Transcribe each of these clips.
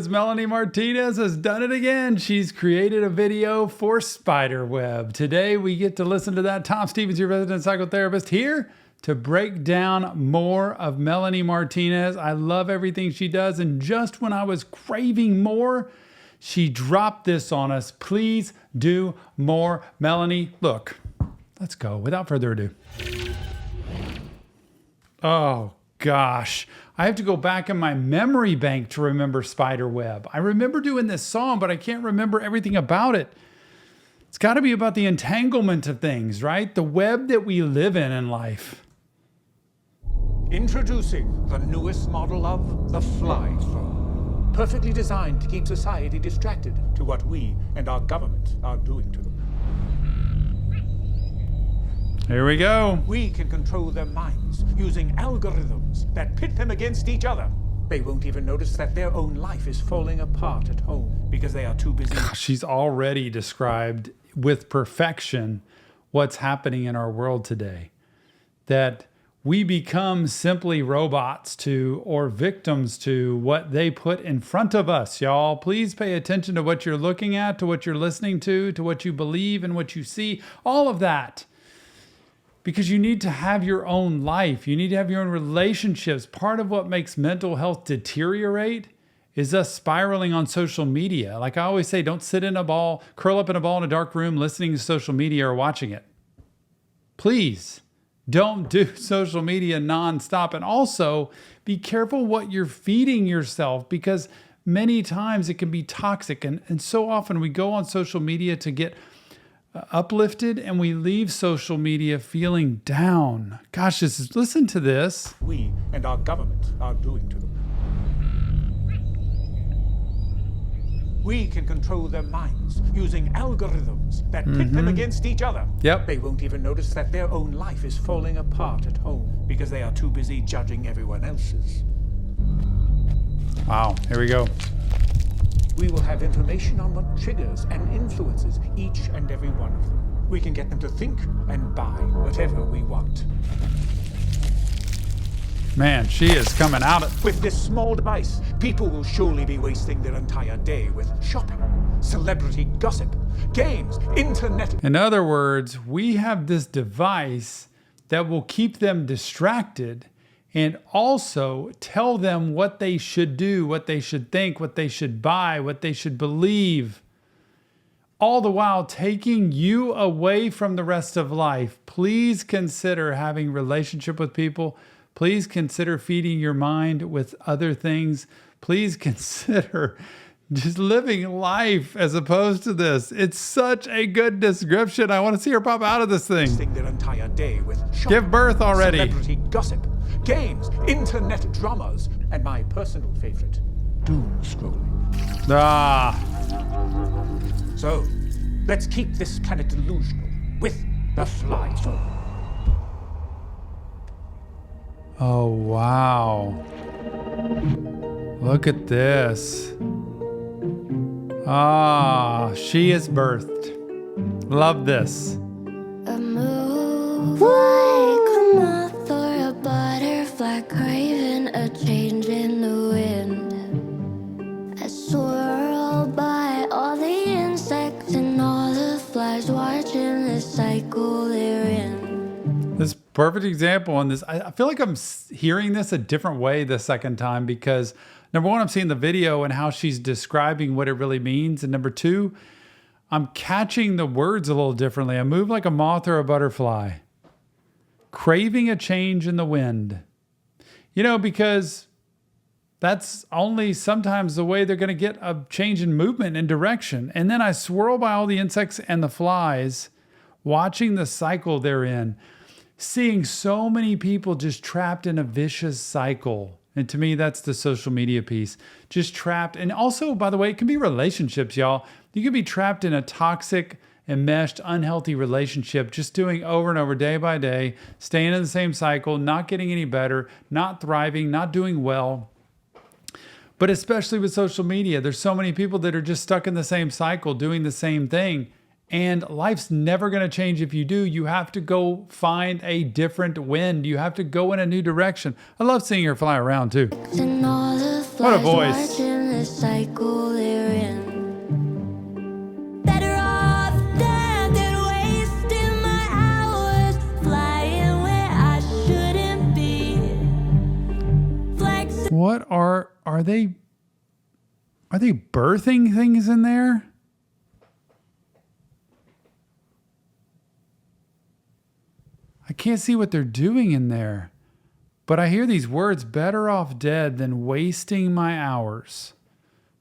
because Melanie Martinez has done it again. She's created a video for Spiderweb. Today we get to listen to that. Tom Stevens, your resident psychotherapist, here to break down more of Melanie Martinez. I love everything she does, and just when I was craving more, she dropped this on us. Please do more. Melanie, look, let's go. Without further ado. Oh, gosh. I have to go back in my memory bank to remember Spiderweb. I remember doing this song, but I can't remember everything about it. It's got to be about the entanglement of things, right? The web that we live in life. Introducing the newest model of the fly phone. Perfectly designed to keep society distracted to what we and our government are doing to them. Here we go. We can control their minds using algorithms that pit them against each other. They won't even notice that their own life is falling apart at home because they are too busy. She's already described with perfection what's happening in our world today. That we become simply robots to, or victims to, what they put in front of us, y'all. Please pay attention to what you're looking at, to what you're listening to what you believe and what you see, all of that. Because you need to have your own life. You need to have your own relationships. Part of what makes mental health deteriorate is us spiraling on social media. Like I always say, don't sit in a ball, curl up in a ball in a dark room listening to social media or watching it. Please don't do social media nonstop. And also be careful what you're feeding yourself, because many times it can be toxic. And so often we go on social media to get uplifted, and we leave social media feeling down. Gosh, listen to this. We and our government are doing to them. We can control their minds using algorithms that pit them against each other. Yep. They won't even notice that their own life is falling apart at home because they are too busy judging everyone else's. Wow, here we go. We will have information on what triggers and influences each and every one of them. We can get them to think and buy whatever we want. Man, she is coming out. With this small device, people will surely be wasting their entire day with shopping, celebrity gossip, games, internet. In other words, we have this device that will keep them distracted and also tell them what they should do, what they should think, what they should buy, what they should believe, all the while taking you away from the rest of life. Please consider having a relationship with people. Please consider feeding your mind with other things. Please consider just living life as opposed to this. It's such a good description. I want to see her pop out of this thing. Their entire day with shopping, give birth already. Celebrity gossip, games, internet dramas, and my personal favorite, doom scrolling. So, let's keep this planet delusional with the fly phone. Oh, wow. Look at this. She is birthed. Love this. A move like a moth or a butterfly craving a change in the wind. I swirl by all the insects and all the flies, watching the cycle they're in. This perfect example on this. I feel like I'm hearing this a different way the second time, because number one, I'm seeing the video and how she's describing what it really means. And number two, I'm catching the words a little differently. I move like a moth or a butterfly, craving a change in the wind. You know, because that's only sometimes the way they're going to get a change in movement and direction. And then I swirl by all the insects and the flies, watching the cycle they're in, seeing so many people just trapped in a vicious cycle. And to me, that's the social media piece. Just trapped. And also, by the way, it can be relationships, y'all. You could be trapped in a toxic, enmeshed, unhealthy relationship, just doing over and over, day by day, staying in the same cycle, not getting any better, not thriving, not doing well. But especially with social media, there's so many people that are just stuck in the same cycle, doing the same thing. And life's never going to change if you do. You have to go find a different wind. You have to go in a new direction. I love seeing her fly around too. What a voice. the cycle they're in. Better off dead than wasting my hours flying where I shouldn't be. What are they? Are they birthing things in there? I can't see what they're doing in there. But I hear these words, better off dead than wasting my hours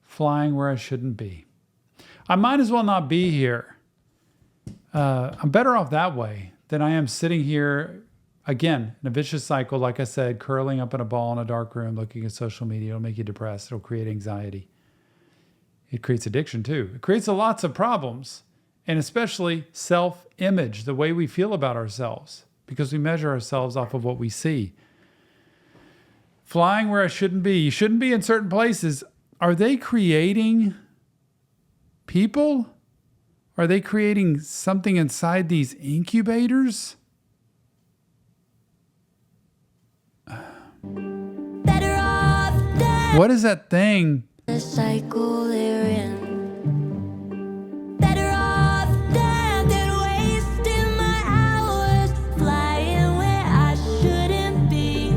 flying where I shouldn't be. I might as well not be here. I'm better off that way than I am sitting here, again, in a vicious cycle, like I said, curling up in a ball in a dark room, looking at social media. It'll make you depressed. It'll create anxiety. It creates addiction too. It creates lots of problems, and especially self-image, the way we feel about ourselves, because we measure ourselves off of what we see. Flying where I shouldn't be. You shouldn't be in certain places. Are they creating people? Are they creating something inside these incubators? Better off dead. What is that thing? The cycle they're in. Better off dead than wasting my hours flying where I shouldn't be.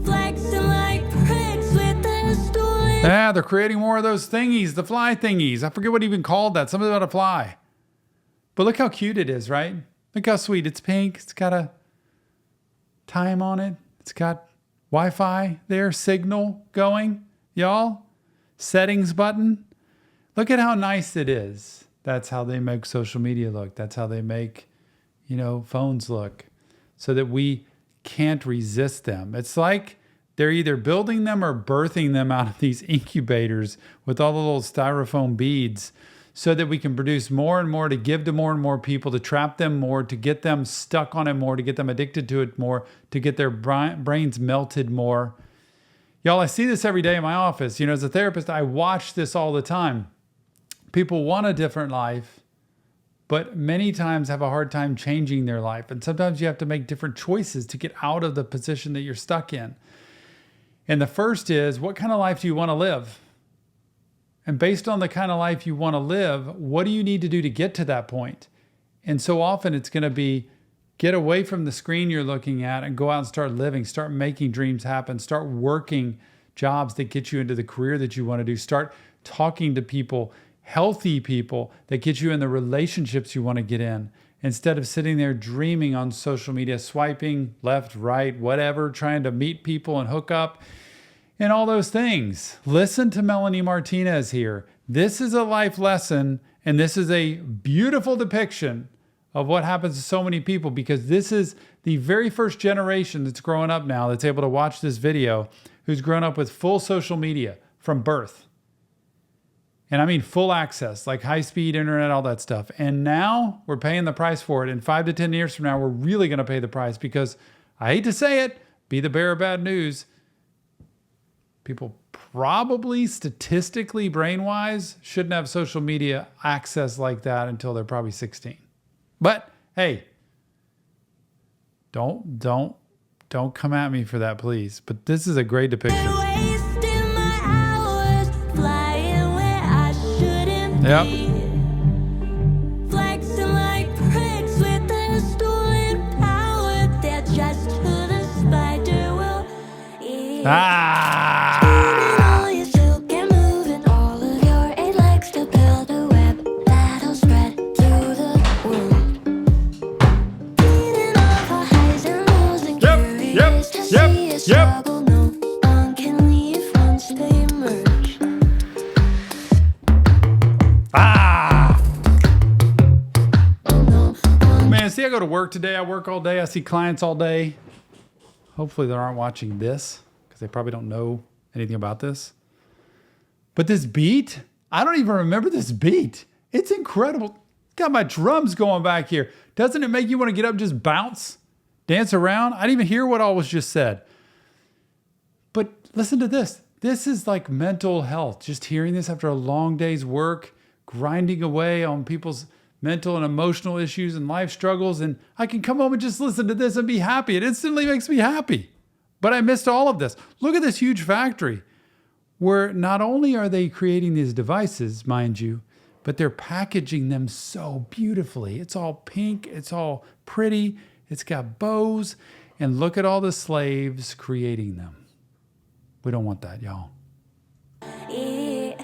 Flexing like pricks with a stolen. Ah, they're creating more of those thingies, the fly thingies. I forget what even called that. Something about a fly. But look how cute it is, right? Look how sweet. It's pink. It's got a time on it. It's got Wi-Fi there, signal going. Y'all, settings button. Look at how nice it is. That's how they make social media look. That's how they make, phones look, so that we can't resist them. It's like they're either building them or birthing them out of these incubators with all the little styrofoam beads, so that we can produce more and more, to give to more and more people, to trap them more, to get them stuck on it more, to get them addicted to it more, to get their brains melted more. Y'all, I see this every day in my office. As a therapist, I watch this all the time. People want a different life, but many times have a hard time changing their life. And sometimes you have to make different choices to get out of the position that you're stuck in. And the first is, what kind of life do you want to live? And based on the kind of life you want to live, what do you need to do to get to that point? And so often it's going to be, get away from the screen you're looking at and go out and start living, start making dreams happen, start working jobs that get you into the career that you want to do, start talking to people, healthy people that get you in the relationships you want to get in, instead of sitting there dreaming on social media, swiping left, right, whatever, trying to meet people and hook up and all those things. Listen to Melanie Martinez here. This is a life lesson, and this is a beautiful depiction of what happens to so many people, because this is the very first generation that's growing up now that's able to watch this video, who's grown up with full social media from birth. And I mean full access, like high-speed internet, all that stuff. And now we're paying the price for it. And 5 to 10 years from now, we're really going to pay the price, because I hate to say it, be the bearer of bad news, people probably statistically, brain-wise, shouldn't have social media access like that until they're probably 16. But hey, don't come at me for that, please. But this is a great depiction. Wasting my hours flying where I shouldn't Yep. be. Flexing like pricks with a stolen power. They're just who the spider will eat. All your silk and moving all of your 8 legs to build a web that'll spread through the world. Feeding off our highs and lows and curious to see a struggle. No one can leave once they merge. Man, see, I go to work today. I work all day. I see clients all day. Hopefully they aren't watching this, because they probably don't know anything about this. But this beat, I don't even remember this beat. It's incredible. Got my drums going back here. Doesn't it make you want to get up and just bounce, dance around? I didn't even hear what all was just said. But listen to this. This is like mental health. Just hearing this after a long day's work, grinding away on people's mental and emotional issues and life struggles. And I can come home and just listen to this and be happy. It instantly makes me happy. But I missed all of this. Look at this huge factory. where not only are they creating these devices, mind you, but they're packaging them so beautifully. It's all pink, it's all pretty, it's got bows, and look at all the slaves creating them. We don't want that, y'all. Yeah.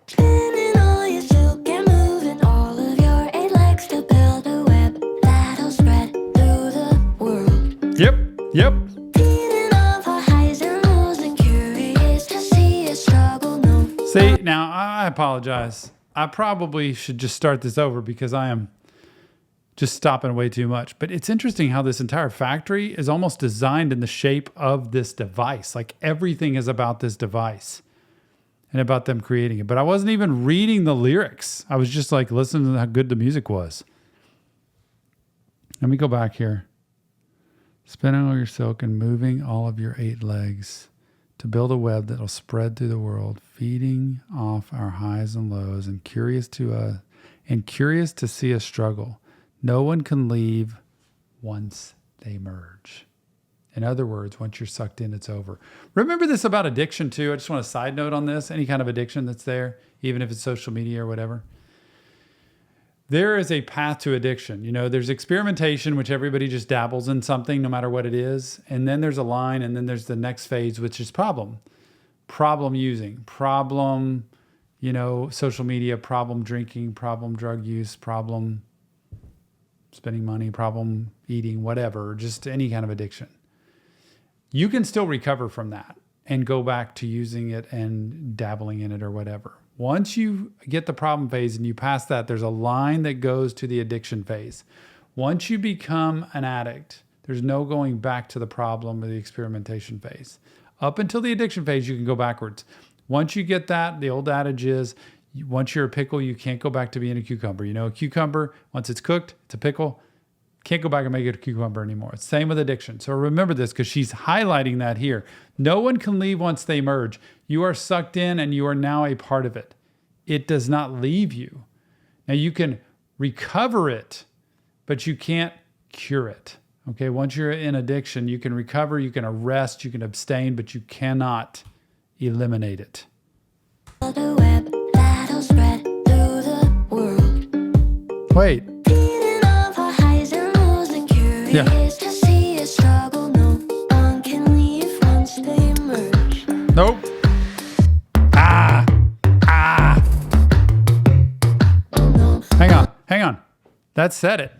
Spinning all your silk and moving all of your 8 legs to build a web that'll spread through the world. Yep. Feeding off our highs and lows and curious to see you struggle. No. See, now I apologize. I probably should just start this over because I am just stopping way too much. But it's interesting how this entire factory is almost designed in the shape of this device. Like everything is about this device and about them creating it. But I wasn't even reading the lyrics. I was just like listening to how good the music was. Let me go back here. Spinning all your silk and moving all of your 8 legs to build a web that'll spread through the world, feeding off our highs and lows, and curious to see us struggle. No one can leave once they merge. In other words, once you're sucked in, it's over. Remember this about addiction too. I just want a side note on this. Any kind of addiction that's there, even if it's social media or whatever. There is a path to addiction. You know, there's experimentation, which everybody just dabbles in something, no matter what it is. And then there's a line, and then there's the next phase, which is problem using, social media, problem drinking, problem drug use, problem spending money, problem eating, whatever, just any kind of addiction. You can still recover from that and go back to using it and dabbling in it or whatever. Once you get the problem phase and you pass that, there's a line that goes to the addiction phase. Once you become an addict, there's no going back to the problem or the experimentation phase. Up until the addiction phase, you can go backwards. Once you get that, the old adage is, once you're a pickle, you can't go back to being a cucumber. You know, a cucumber, once it's cooked, it's a pickle. Can't go back and make it a cucumber anymore. It's same with addiction. So remember this because she's highlighting that here. No one can leave once they merge. You are sucked in and you are now a part of it. It does not leave you. Now you can recover it, but you can't cure it. Okay, once you're in addiction, you can recover, you can arrest, you can abstain, but you cannot eliminate it. The web that'll spread through the world. Wait. Feeding off our highs and lows and curious to see you struggle. No one can leave once they merge. Nope. No. Hang on. That said it.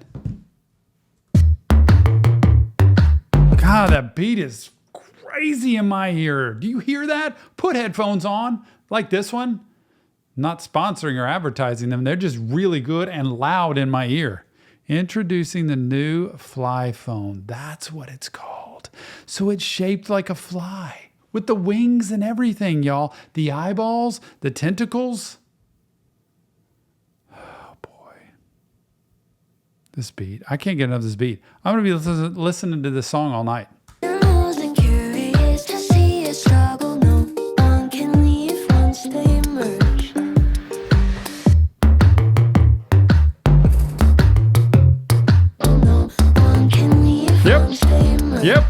God, that beat is crazy in my ear. Do you hear that? Put headphones on like this one. Not sponsoring or advertising them. They're just really good and loud in my ear. Introducing the new fly phone. That's what it's called. So it's shaped like a fly with the wings and everything, y'all. The eyeballs, the tentacles. Oh, boy. This beat. I can't get enough of this beat. I'm going to be listening to this song all night. And curious to see you struggle. No one can leave once they merge. No one can leave once they merge. Yep.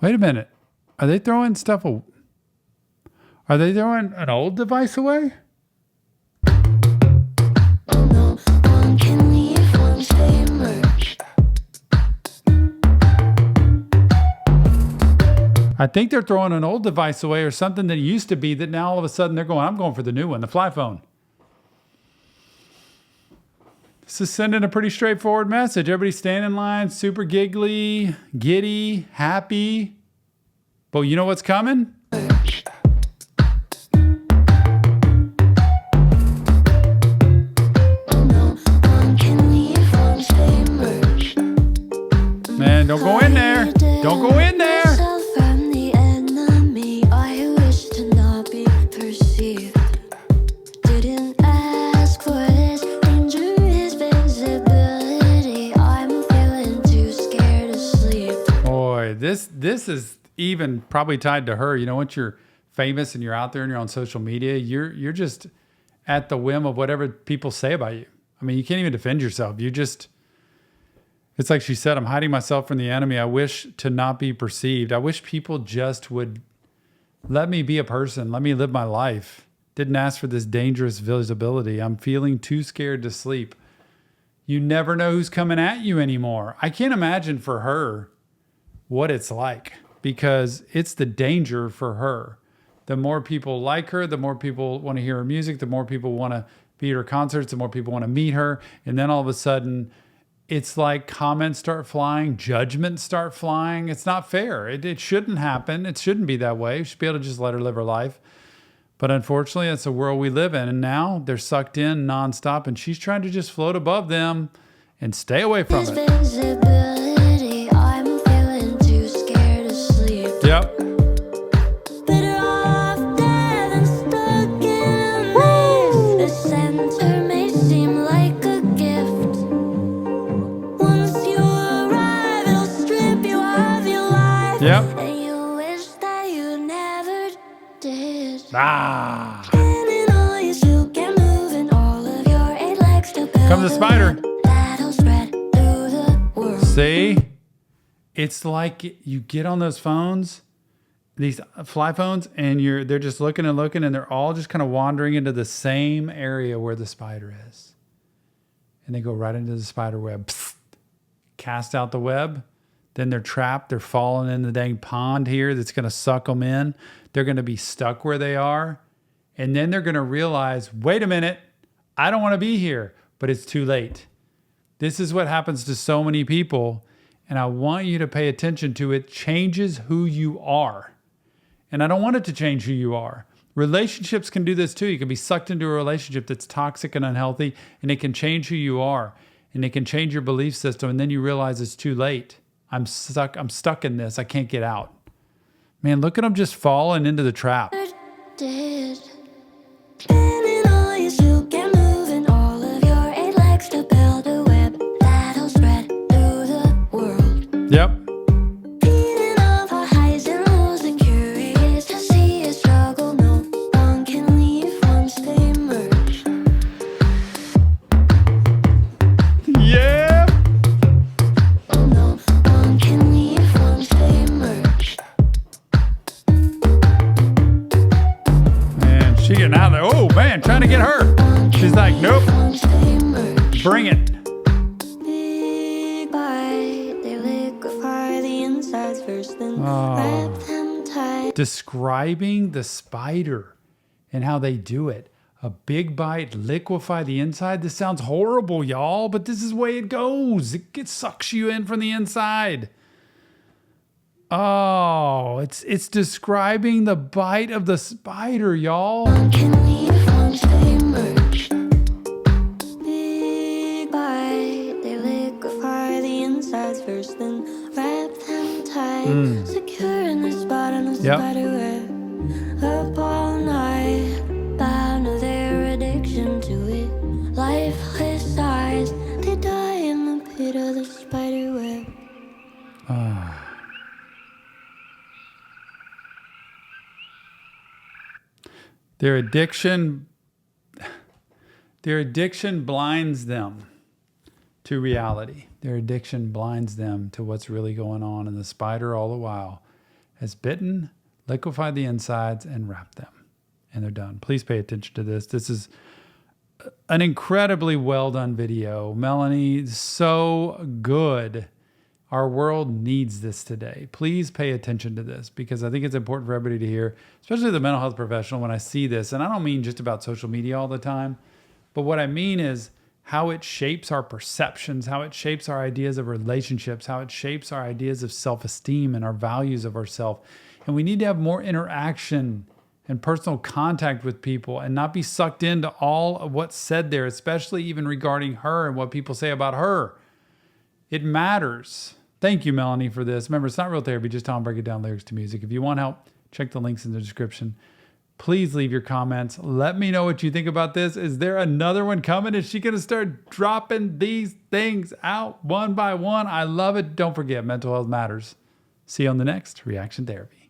Wait a minute. Are they throwing stuff? Are they throwing an old device away? No one can leave once they merge. I think they're throwing an old device away or something that used to be that now all of a sudden they're going, I'm going for the new one, the fly phone. This is sending a pretty straightforward message. Everybody stand in line, super giggly, giddy, happy. But you know what's coming? Man, don't go in there. Don't go in there. From the enemy, I wish to not be perceived. Didn't ask for this dangerous visibility. I'm feeling too scared to sleep. Boy, this is even probably tied to her. You know, once you're famous and you're out there and you're on social media, you're just at the whim of whatever people say about you. I mean, you can't even defend yourself. It's like she said, I'm hiding myself from the enemy. I wish to not be perceived. I wish people just would let me be a person. Let me live my life. Didn't ask for this dangerous visibility. I'm feeling too scared to sleep. You never know who's coming at you anymore. I can't imagine for her what it's like, because it's the danger for her. The more people like her, the more people want to hear her music, the more people want to be at her concerts, the more people want to meet her. And then all of a sudden, it's like comments start flying, judgments start flying. It's not fair. It shouldn't happen. It shouldn't be that way. You should be able to just let her live her life. But unfortunately, it's the world we live in. And now they're sucked in nonstop, and she's trying to just float above them and stay away from it. Visibility, I'm feeling too scared to sleep. Yep. Better off dead than stuck in a maze. The center may seem like a gift. Once you arrive, it'll strip you of your life. Yep. And you wish that you never did. Ah. Spinning all your silk and moving all of your 8 legs to build Comes the spider. that'll spread through the world. See? It's like you get on those phones, these fly phones, and they're just looking and looking, and they're all just kind of wandering into the same area where the spider is. And they go right into the spider web. Psst. Cast out the web. Then they're trapped. They're falling in the dang pond here that's going to suck them in. They're going to be stuck where they are. And then they're going to realize, wait a minute, I don't want to be here. But it's too late. This is what happens to so many people. And I want you to pay attention to it. Changes who you are. And I don't want it to change who you are. Relationships can do this too. You can be sucked into a relationship that's toxic and unhealthy, and it can change who you are. And it can change your belief system. And then you realize it's too late. I'm stuck in this. I can't get out. Man, look at them just falling into the trap. Did. Spinning all your silk and moving all of your 8 legs to build a web that'll spread through the world. Yep. Feeding off our highs and lows and curious to see a struggle. No one can leave once they merge. Yeah. Oh, no one can leave once they merge. Man, she getting out there. Oh, man, trying to get her. She's like, nope, Once they merge. bring it. Big bite, they liquefy the insides first, then wrap them tight. Describing the spider and how they do it. A big bite, liquefy the inside. This sounds horrible, y'all, but this is the way it goes. It sucks you in from the inside. Oh, it's describing the bite of the spider, y'all. One can leave once they merge. Big bite, they liquefy the insides first, then wrap them tight. Secure in the spot on a Yep. spider web. Up all night, bound to their addiction to it. Lifeless eyes, they die in the pit of the spider web. Their addiction blinds them to reality. Their addiction blinds them to what's really going on. And the spider all the while has bitten, liquefied the insides, and wrapped them. And they're done. Please pay attention to this. This is an incredibly well done video. Melanie, so good. Our world needs this today. Please pay attention to this, because I think it's important for everybody to hear, especially the mental health professional, when I see this. And I don't mean just about social media all the time, but what I mean is how it shapes our perceptions, how it shapes our ideas of relationships, how it shapes our ideas of self-esteem and our values of ourselves. And we need to have more interaction and personal contact with people and not be sucked into all of what's said there, especially even regarding her and what people say about her. It matters. Thank you, Melanie, for this. Remember, it's not real therapy, just how I'm breaking down lyrics to music. If you want help, check the links in the description. Please leave your comments. Let me know what you think about this. Is there another one coming? Is she going to start dropping these things out one by one? I love it. Don't forget, mental health matters. See you on the next Reaction Therapy.